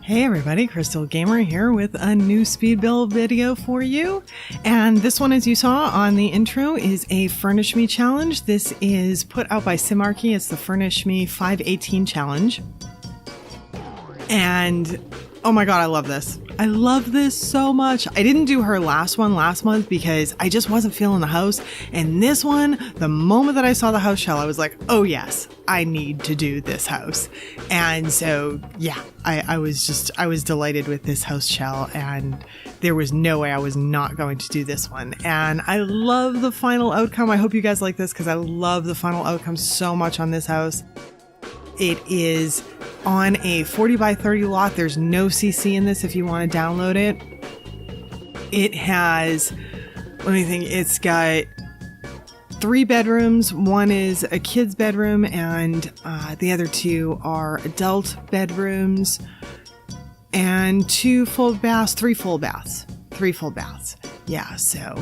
Hey everybody, Krystal Gamer here with a new speed build video for you. And this one, as you saw on the intro, is a Furnish Me challenge. This is put out by Simarchy. It's the Furnish Me 518 challenge. And oh my god, I love this. I love this so much. I didn't do her last one last month because I just wasn't feeling the house. And this one, the moment that I saw the house shell, I was like, oh yes, I need to do this house. And so, yeah, I was delighted with this house shell, and there was no way I was not going to do this one. And I love the final outcome. I hope you guys like this because I love the final outcome so much on this house. It is on a 40 by 30 lot. There's no CC in this if you want to download it. It has, let me think, it's got 3 bedrooms. One is a kid's bedroom, and the other 2 are adult bedrooms, and 2 full baths, 3 full baths. Yeah, so,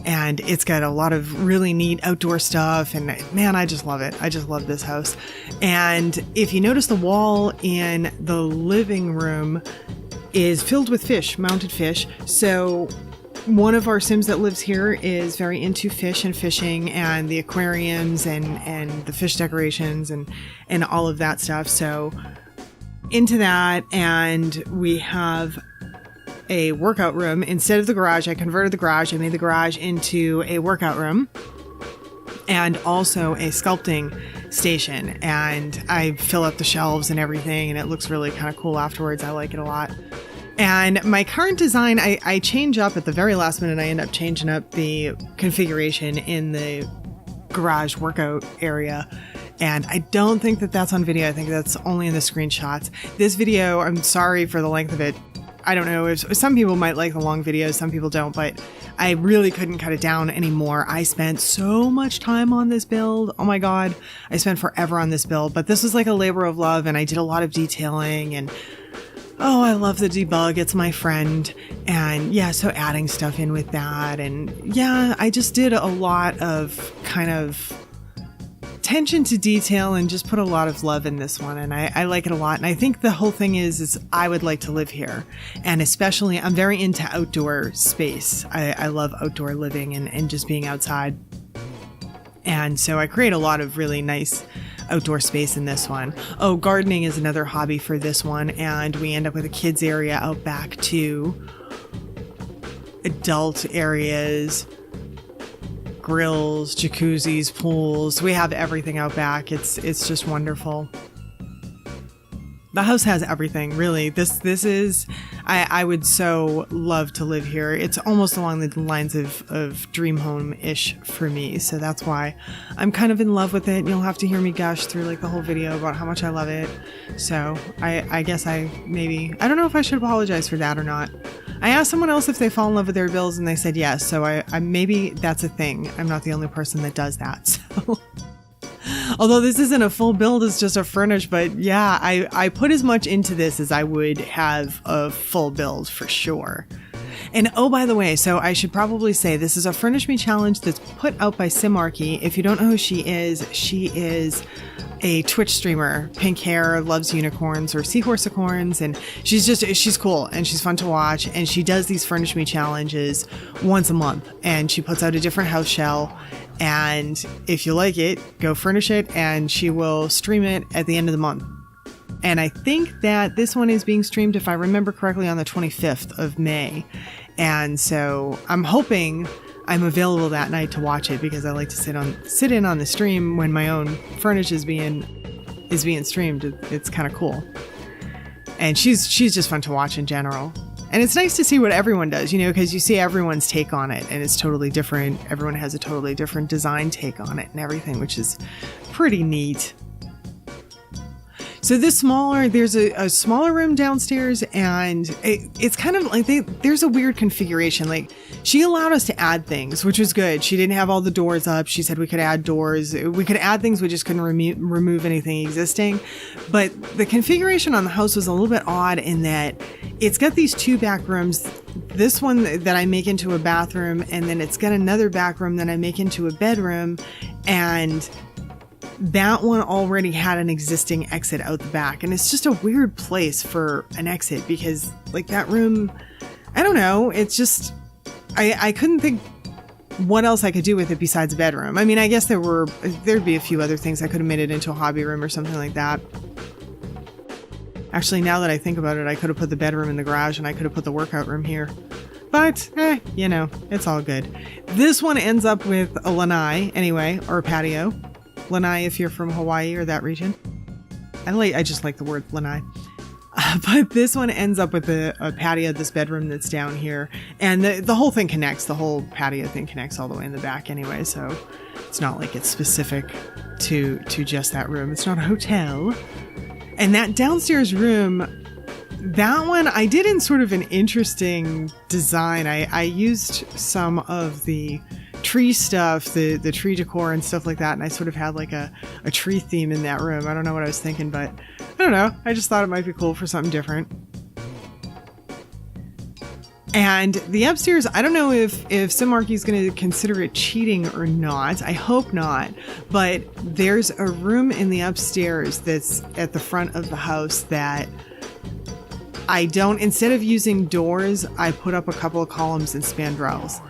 and it's got a lot of really neat outdoor stuff, and man, I just love it. I just love this house. And if you notice, the wall in the living room is filled with fish, mounted fish. So one of our Sims that lives here is very into fish and fishing and the aquariums and the fish decorations and all of that stuff. So into that, and we have a workout room. Instead of the garage, I converted the garage. I made the garage into a workout room and also a sculpting station. And I fill up the shelves and everything, and it looks really kind of cool afterwards. I like it a lot. And my current design, I change up at the very last minute. I end up changing up the configuration in the garage workout area. And I don't think that that's on video. I think that's only in the screenshots. This video, I'm sorry for the length of it. I don't know if some people might like the long videos, some people don't, but I really couldn't cut it down anymore. I spent so much time on this build. Oh my god, I spent forever on this build, but this was like a labor of love, and I did a lot of detailing, and oh, I love the debug. It's my friend. And yeah, so adding stuff in with that, and yeah, I just did a lot of kind of attention to detail and just put a lot of love in this one, and I like it a lot. And I think the whole thing is I would like to live here, and especially I'm very into outdoor space. I love outdoor living and just being outside, and so I create a lot of really nice outdoor space in this one. Oh, gardening is another hobby for this one, and we end up with a kids area out back too, adult areas, grills, jacuzzis, pools. We have everything out back. It's just wonderful. The house has everything, really. This is, I would so love to live here. It's almost along the lines of dream home-ish for me. So that's why I'm kind of in love with it. You'll have to hear me gush through like the whole video about how much I love it. So I guess I don't know if I should apologize for that or not. I asked someone else if they fall in love with their builds, and they said yes. So I maybe that's a thing. I'm not the only person that does that. So, although this isn't a full build, it's just a furnish. But yeah, I put as much into this as I would have a full build for sure. And oh, by the way, so I should probably say this is a Furnish Me challenge that's put out by Simarchy. If you don't know who she is a Twitch streamer, pink hair, loves unicorns or seahorse-acorns, and she's cool and she's fun to watch, and she does these Furnish Me challenges once a month, and she puts out a different house shell, and if you like it, go furnish it, and she will stream it at the end of the month. And I think that this one is being streamed, if I remember correctly, on the 25th of May. And so I'm hoping I'm available that night to watch it, because I like to sit in on the stream when my own furnish is being streamed. It's kind of cool. And she's just fun to watch in general. And it's nice to see what everyone does, because you see everyone's take on it, and it's totally different. Everyone has a totally different design take on it and everything, which is pretty neat. So there's a smaller room downstairs, and it's kind of like there's a weird configuration. Like, she allowed us to add things, which was good. She didn't have all the doors up. She said we could add doors. We could add things. We just couldn't remove anything existing. But the configuration on the house was a little bit odd in that it's got these 2 back rooms. This one that I make into a bathroom, and then it's got another back room that I make into a bedroom, and that one already had an existing exit out the back. And it's just a weird place for an exit because like that room, I don't know. It's just, I couldn't think what else I could do with it besides a bedroom. I mean, I guess there'd be a few other things. I could have made it into a hobby room or something like that. Actually, now that I think about it, I could have put the bedroom in the garage and I could have put the workout room here. But, it's all good. This one ends up with a lanai anyway, or a patio. Lanai if you're from Hawaii or that region. I just like the word lanai. But this one ends up with a patio, this bedroom that's down here. And the whole thing connects. The whole patio thing connects all the way in the back anyway. So it's not like it's specific to just that room. It's not a hotel. And that downstairs room, that one I did in sort of an interesting design. I used some of the tree stuff, the tree decor and stuff like that. And I sort of had like a tree theme in that room. I don't know what I was thinking, but I don't know. I just thought it might be cool for something different. And the upstairs, I don't know if Simarchy is going to consider it cheating or not. I hope not. But there's a room in the upstairs that's at the front of the house that instead of using doors, I put up a couple of columns and spandrels.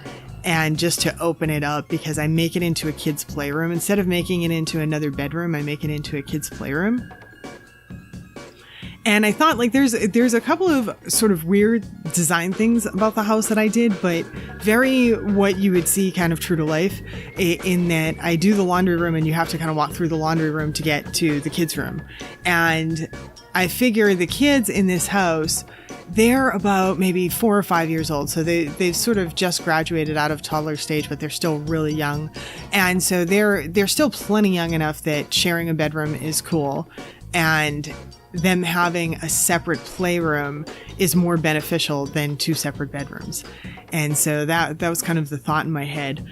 And just to open it up because I make it into a kid's playroom. Instead of making it into another bedroom, I make it into a kid's playroom. And I thought like there's a couple of sort of weird design things about the house that I did, but very what you would see kind of true to life in that I do the laundry room and you have to kind of walk through the laundry room to get to the kids' room. And I figure the kids in this house, they're about maybe 4 or 5 years old. So they've sort of just graduated out of toddler stage, but they're still really young. And so they're still plenty young enough that sharing a bedroom is cool. And them having a separate playroom is more beneficial than 2 separate bedrooms. And so that was kind of the thought in my head.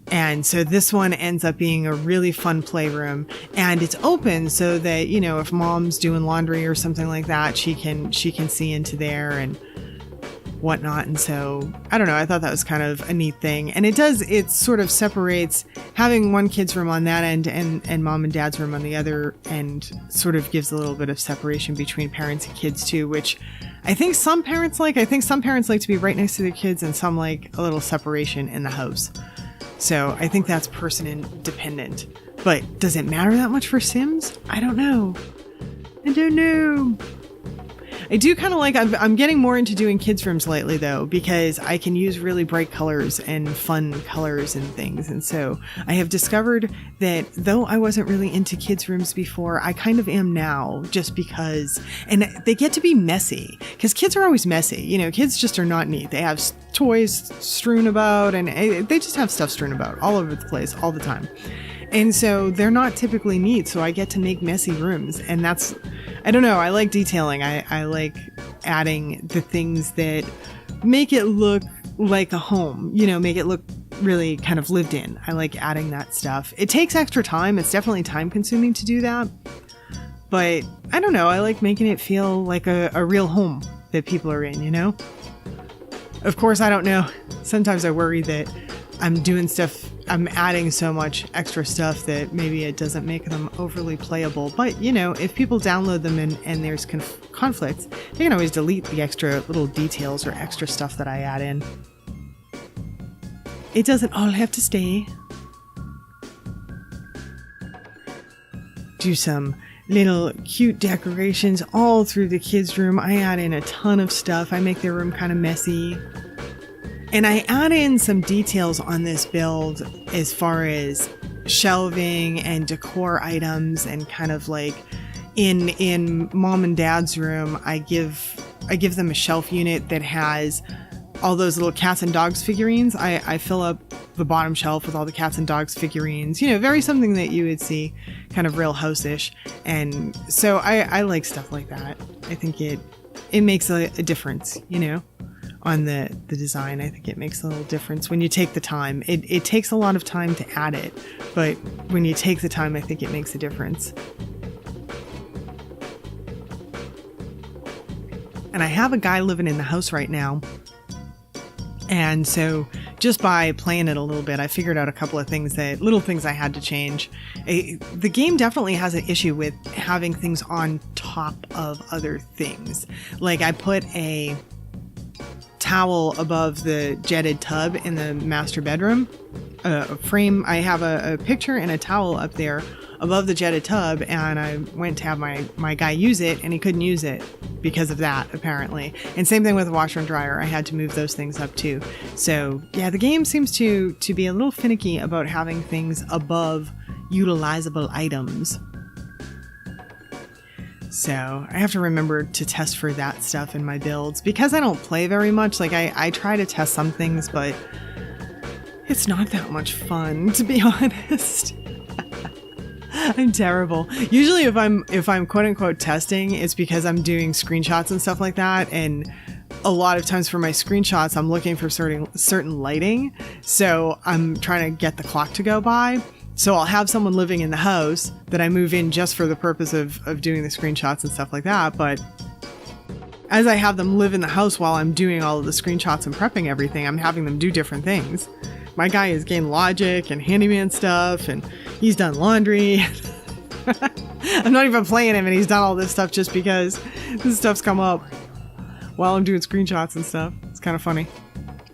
And so this one ends up being a really fun playroom, and it's open so that, if mom's doing laundry or something like that, she can see into there and whatnot. And so I don't know, I thought that was kind of a neat thing. And it sort of separates having one kid's room on that end and mom and dad's room on the other end, sort of gives a little bit of separation between parents and kids too, which I think some parents like. I think some parents like to be right next to their kids and some like a little separation in the house. So I think that's person dependent. But does it matter that much for Sims? I don't know. I do kind of like, I'm getting more into doing kids' rooms lately though, because I can use really bright colors and fun colors and things. And so I have discovered that though I wasn't really into kids' rooms before, I kind of am now, just because, and they get to be messy because kids are always messy. Kids just are not neat. They have toys strewn about and they just have stuff strewn about all over the place all the time. And so they're not typically neat. So I get to make messy rooms, and that's, I don't know. I like detailing. I like adding the things that make it look like a home, make it look really kind of lived in. I like adding that stuff. It takes extra time. It's definitely time consuming to do that. But I don't know. I like making it feel like a real home that people are in, Of course, I don't know. Sometimes I worry that I'm doing stuff, I'm adding so much extra stuff that maybe it doesn't make them overly playable. But, if people download them and there's conflicts, they can always delete the extra little details or extra stuff that I add in. It doesn't all have to stay. Do some little cute decorations all through the kids' room. I add in a ton of stuff. I make their room kind of messy. And I add in some details on this build as far as shelving and decor items, and kind of like in mom and dad's room, I give them a shelf unit that has all those little cats and dogs figurines. I fill up the bottom shelf with all the cats and dogs figurines, very something that you would see kind of real house-ish. And so I like stuff like that. I think it makes a difference, on the design. I think it makes a little difference when you take the time. It takes a lot of time to add it, but when you take the time, I think it makes a difference. And I have a guy living in the house right now. And so just by playing it a little bit, I figured out a couple of little things I had to change. The game definitely has an issue with having things on top of other things. Like I put a towel above the jetted tub in the master bedroom frame. I have a picture and a towel up there above the jetted tub, and I went to have my guy use it, and he couldn't use it because of that, apparently. And same thing with the washer and dryer. I had to move those things up too. So yeah, the game seems to be a little finicky about having things above utilizable items. So I have to remember to test for that stuff in my builds, because I don't play very much. Like I try to test some things, but it's not that much fun, to be honest. I'm terrible. Usually if I'm quote unquote testing, it's because I'm doing screenshots and stuff like that. And a lot of times for my screenshots, I'm looking for certain lighting. So I'm trying to get the clock to go by. So I'll have someone living in the house that I move in just for the purpose of doing the screenshots and stuff like that. But as I have them live in the house while I'm doing all of the screenshots and prepping everything, I'm having them do different things. My guy has gained logic and handyman stuff, and he's done laundry. I'm not even playing him, and he's done all this stuff just because this stuff's come up while I'm doing screenshots and stuff. It's kind of funny.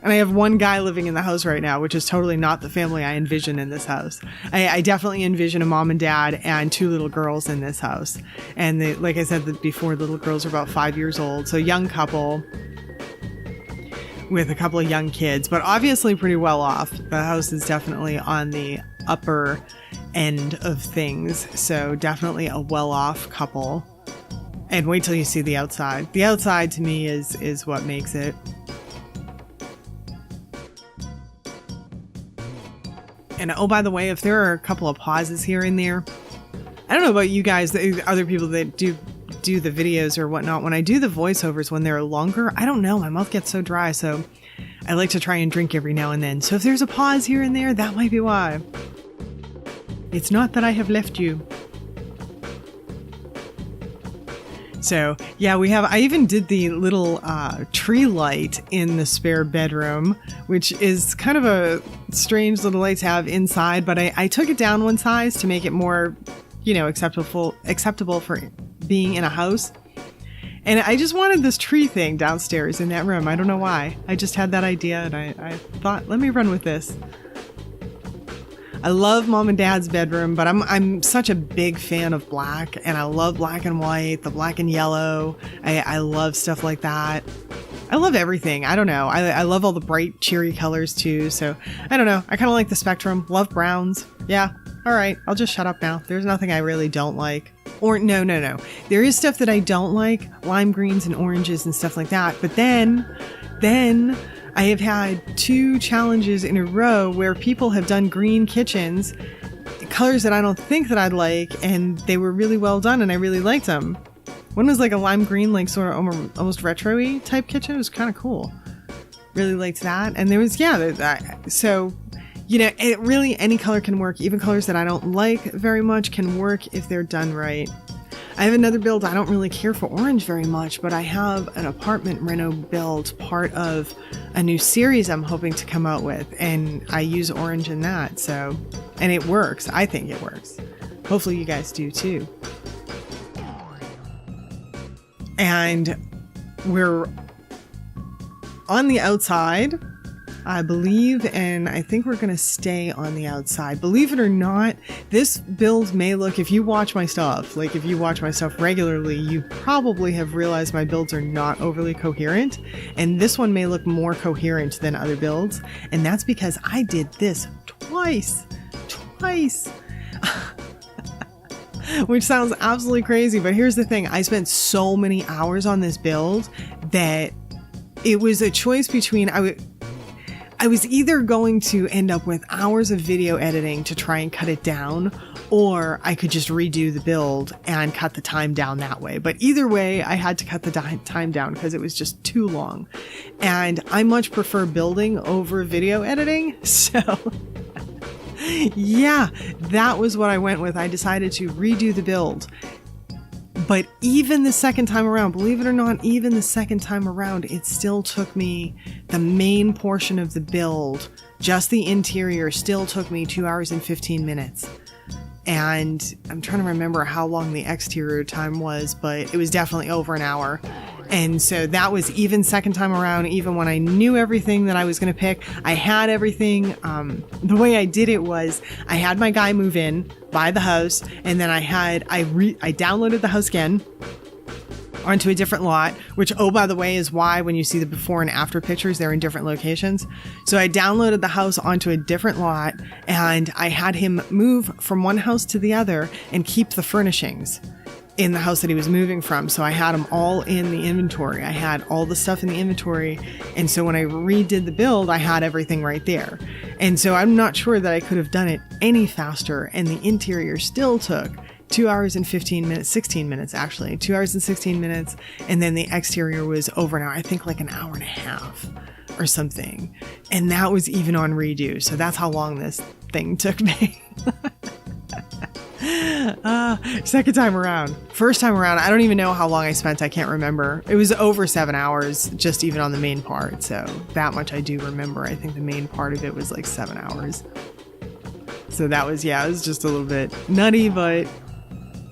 And I have one guy living in the house right now, which is totally not the family I envision in this house. I definitely envision a mom and dad and 2 little girls in this house. And like I said before, the little girls are about 5 years old. So young couple with a couple of young kids, but obviously pretty well off. The house is definitely on the upper end of things. So definitely a well-off couple. And wait till you see the outside. The outside to me is what makes it. And oh, by the way, if there are a couple of pauses here and there, I don't know about you guys, the other people that do the videos or whatnot, when I do the voiceovers when they're longer, I don't know, my mouth gets so dry, so I like to try and drink every now and then. So if there's a pause here and there, that might be why. It's not that I have left you. So yeah, I even did the little tree light in the spare bedroom, which is kind of a strange little light to have inside, but I took it down one size to make it more, acceptable for being in a house. And I just wanted this tree thing downstairs in that room. I don't know why. I just had that idea, and I thought, let me run with this. I love mom and dad's bedroom, but I'm such a big fan of black, and I love black and white, the black and yellow. I love stuff like that. I love everything. I don't know. I love all the bright, cheery colors too. So I don't know. I kind of like the spectrum. Love browns. Yeah. All right. I'll just shut up now. There's nothing I really don't like. Or no. There is stuff that I don't like, lime greens and oranges and stuff like that. But then I have had 2 challenges in a row where people have done green kitchens, colors that I don't think that I'd like, and they were really well done, and I really liked them. One was like a lime green, like sort of almost retro-y type kitchen. It was kind of cool. Really liked that. And there was, so, really any color can work. Even colors that I don't like very much can work if they're done right. I have another build. I don't really care for orange very much, but I have an apartment reno build, part of a new series I'm hoping to come out with, and I use orange in that. So, and it works. I think it works. Hopefully you guys do too. And we're on the outside, I believe, and I think we're going to stay on the outside. Believe it or not, this build may look, if you watch my stuff regularly, you probably have realized my builds are not overly coherent, and this one may look more coherent than other builds, and that's because I did this twice. Which sounds absolutely crazy, but here's the thing. I spent so many hours on this build that it was a choice between I was either going to end up with hours of video editing to try and cut it down, or I could just redo the build and cut the time down that way. But either way, I had to cut the time down because it was just too long. And I much prefer building over video editing, so yeah, that was what I went with. I decided to redo the build But even the second time around, believe it or not, even the second time around, it still took me, the main portion of the build, just the interior, still took me 2 hours and 15 minutes. And I'm trying to remember how long the exterior time was, but it was definitely over an hour. And so that was even second time around, even when I knew everything that I was going to pick. I had everything. The way I did it was I had my guy move in, buy the house, and then I downloaded the house again onto a different lot, which, oh, by the way, is why when you see the before and after pictures, they're in different locations. So I downloaded the house onto a different lot, and I had him move from one house to the other and keep the furnishings in the house that he was moving from. So I had them all in the inventory. I had all the stuff in the inventory. And so when I redid the build, I had everything right there. And so I'm not sure that I could have done it any faster. And the interior still took 2 hours and 15 minutes, 16 minutes, actually, 2 hours and 16 minutes. And then the exterior was over an hour, I think like an hour and a half or something. And that was even on redo. So that's how long this thing took me. Second time around. First time around, I don't even know how long I spent. I can't remember. It was over 7 hours, just even on the main part. So that much I do remember. I think the main part of it was like 7 hours. So that was, it was just a little bit nutty, but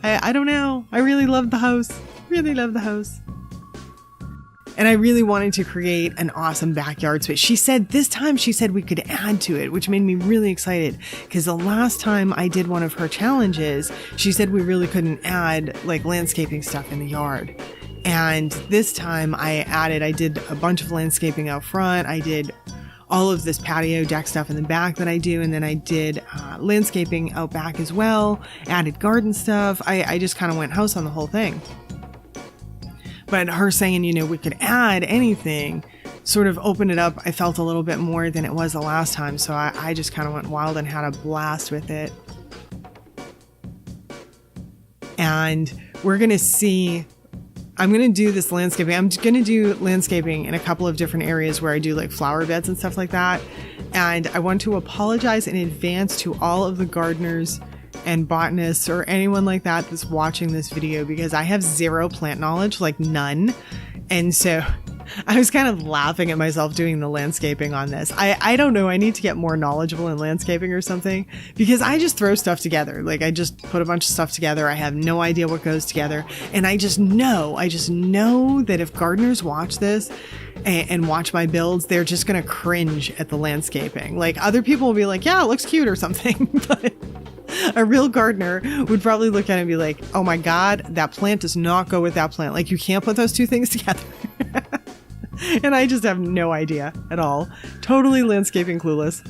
I don't know. I really loved the house. Really loved the house. And I really wanted to create an awesome backyard space. This time she said we could add to it, which made me really excited, because the last time I did one of her challenges, she said we really couldn't add like landscaping stuff in the yard. And this time I did a bunch of landscaping out front. I did all of this patio deck stuff in the back that I do. And then I did landscaping out back as well, added garden stuff. I just kind of went house on the whole thing. But her saying, we could add anything sort of opened it up. I felt a little bit more than it was the last time. So I just kind of went wild and had a blast with it. And we're going to see, I'm going to do this landscaping. I'm going to do landscaping in a couple of different areas where I do like flower beds and stuff like that. And I want to apologize in advance to all of the gardeners and botanists or anyone like that that's watching this video, because I have zero plant knowledge, like none. And so I was kind of laughing at myself doing the landscaping on this. I don't know. I need to get more knowledgeable in landscaping or something, because I just throw stuff together. Like I just put a bunch of stuff together. I have no idea what goes together. And I just know that if gardeners watch this and watch my builds, they're just going to cringe at the landscaping. Like other people will be like, yeah, it looks cute or something. But a real gardener would probably look at it and be like, oh my God, that plant does not go with that plant. Like you can't put those two things together. And I just have no idea at all. Totally landscaping clueless.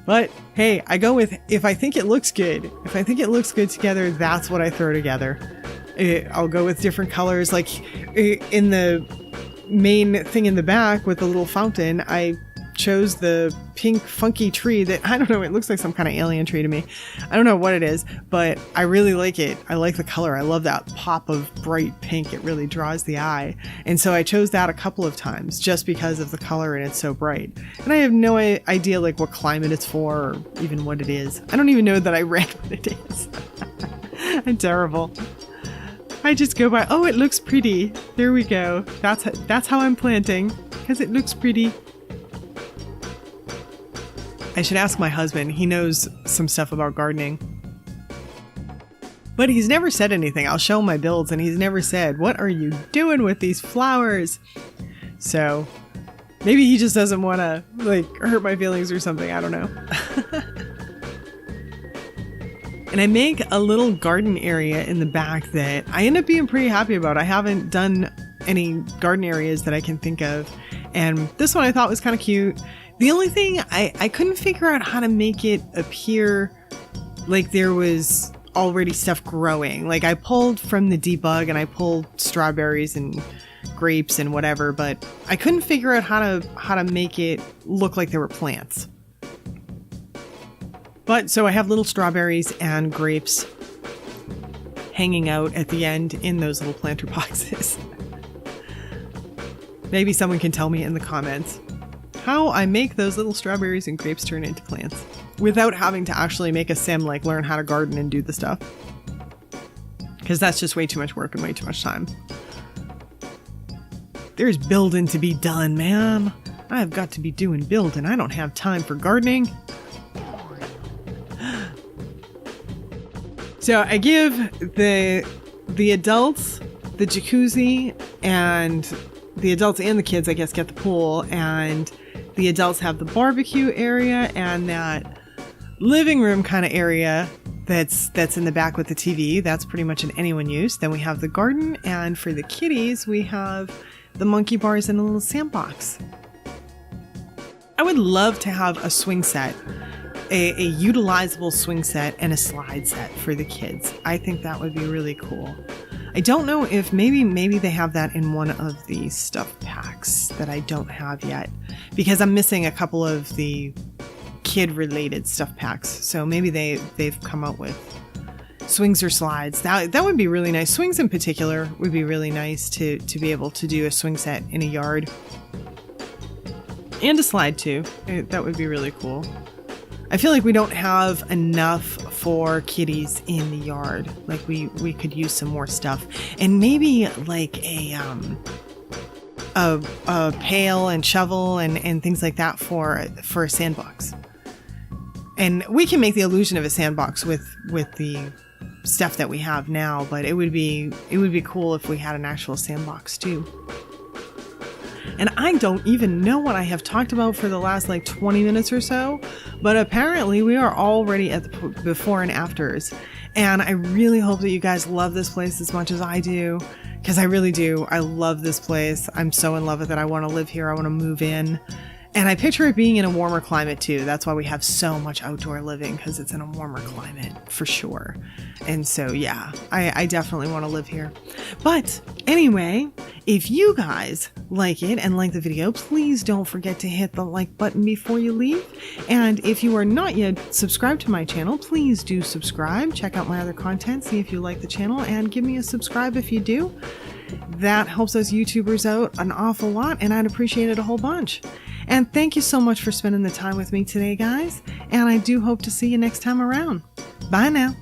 But hey, I go with, if I think it looks good, if I think it looks good together, that's what I throw together. I'll go with different colors. Like in the main thing in the back with the little fountain, I chose the pink funky tree that, I don't know, it looks like some kind of alien tree to me. I don't know what it is, but I really like it. I like the color. I love that pop of bright pink. It really draws the eye. And so I chose that a couple of times just because of the color and it's so bright. And I have no idea like what climate it's for or even what it is. I don't even know that I read what it is. I'm terrible. I just go by, oh, it looks pretty. There we go. That's how I'm planting, because it looks pretty. I should ask my husband. He knows some stuff about gardening. But he's never said anything. I'll show him my builds and he's never said, what are you doing with these flowers? So maybe he just doesn't want to like hurt my feelings or something. I don't know. And I make a little garden area in the back that I end up being pretty happy about. I haven't done any garden areas that I can think of. And this one I thought was kind of cute. The only thing, I couldn't figure out how to make it appear like there was already stuff growing. Like I pulled from the debug and I pulled strawberries and grapes and whatever, but I couldn't figure out how to make it look like there were plants. But so I have little strawberries and grapes hanging out at the end in those little planter boxes. Maybe someone can tell me in the comments how I make those little strawberries and grapes turn into plants without having to actually make a sim, like learn how to garden and do the stuff. because that's just way too much work and way too much time. There's building to be done, man. I've got to be doing building. I don't have time for gardening. So I give the adults the jacuzzi, and the adults and the kids, I guess, get the pool, and the adults have the barbecue area and that living room kind of area that's in the back with the TV. That's pretty much an anyone use. Then we have the garden, and for the kiddies, we have the monkey bars and a little sandbox. I would love to have a swing set, a utilizable swing set and a slide set for the kids. I think that would be really cool. I don't know if maybe they have that in one of the stuff packs that I don't have yet, because I'm missing a couple of the kid-related stuff packs. So maybe they've come out with swings or slides. That would be really nice. Swings in particular would be really nice to be able to do a swing set in a yard. And a slide too. That would be really cool. I feel like we don't have enough for kitties in the yard. Like we could use some more stuff, and maybe like a pail and shovel and things like that for a sandbox. And we can make the illusion of a sandbox with the stuff that we have now, but it would be cool if we had an actual sandbox too. And I don't even know what I have talked about for the last like 20 minutes or so, but apparently we are already at the before and afters. And I really hope that you guys love this place as much as I do, because I really do. I love this place. I'm so in love with it. I want to live here. I want to move in. And I picture it being in a warmer climate too. That's why we have so much outdoor living, because it's in a warmer climate for sure. And so, yeah, I definitely want to live here. But anyway, if you guys like it and like the video, please don't forget to hit the like button before you leave. And if you are not yet subscribed to my channel, please do subscribe. Check out my other content, see if you like the channel, and give me a subscribe if you do. That helps us YouTubers out an awful lot, and I'd appreciate it a whole bunch. And thank you so much for spending the time with me today, guys. And I do hope to see you next time around. Bye now.